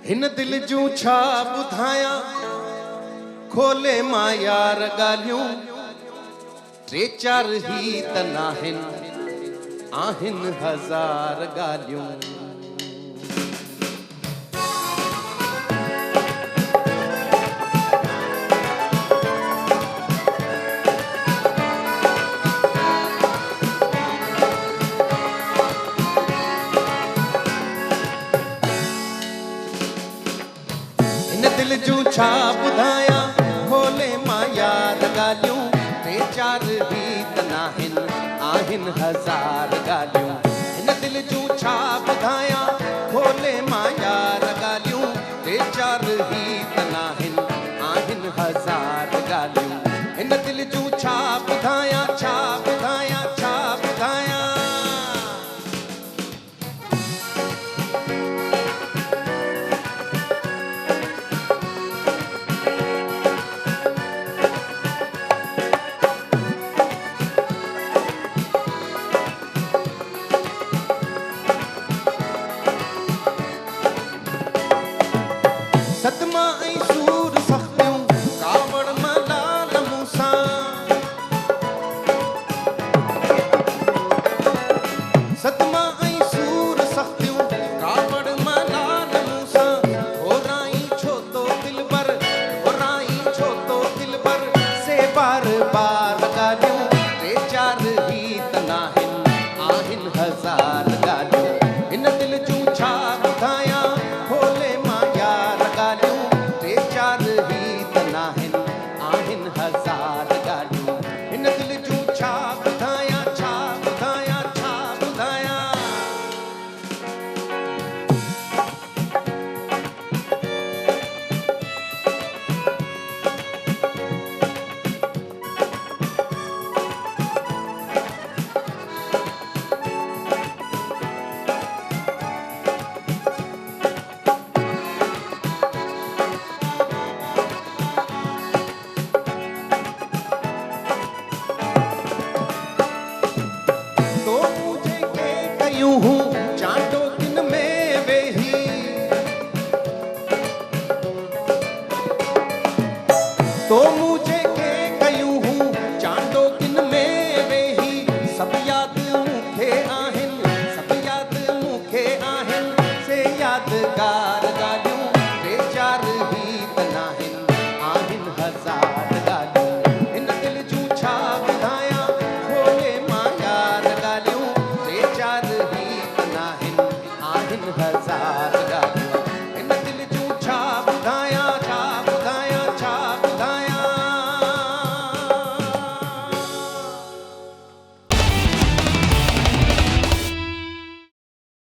हिन दिल जूं छा ॿुधायां खोले मां यार ॻाल्हियूं टे चार ही त नाहिनि आहिनि हज़ार ॻाल्हियूं। दिल जूं छा ॿुधायां खोले मां यार ॻाल्हियूं टे चार ही त नाहिनि आहिनि हज़ार ॻाल्हियूं। हिन दिल जूं छा ॿुधायां खोले मां यार ॻाल्हियूं टे चार ही त नाहिनि आहिनि हज़ार ॻाल्हियूं। हिन दिल जूं छा ॿुधायां छा ॿुधायां छा ॿुधायां। सतमा ऐं सूर सख़्तियूं कावड़ मलाल मूंसां सतमा ऐं सूर सख़्तियूं कावड़ मलाल मूंसां होराई छो तो दिलबर होराई छो तो दिलबर से बार बार ॻाल्हियूं टे चार ही त नाहिनि आहिनि हज़ार ॻाल्हियूं। हिन दिल जूं छा ॿुधायां खोले मां यार ॻाल्हियूं टे चार ही त नाहिनि आहिनि हज़ार ॻाल्हियूं। हिन दिल जूं छा ॿुधायां छा ॿुधायां छा ॿुधायां। तो मुझे के कयूं हूँ चांदो दिन में वेही तो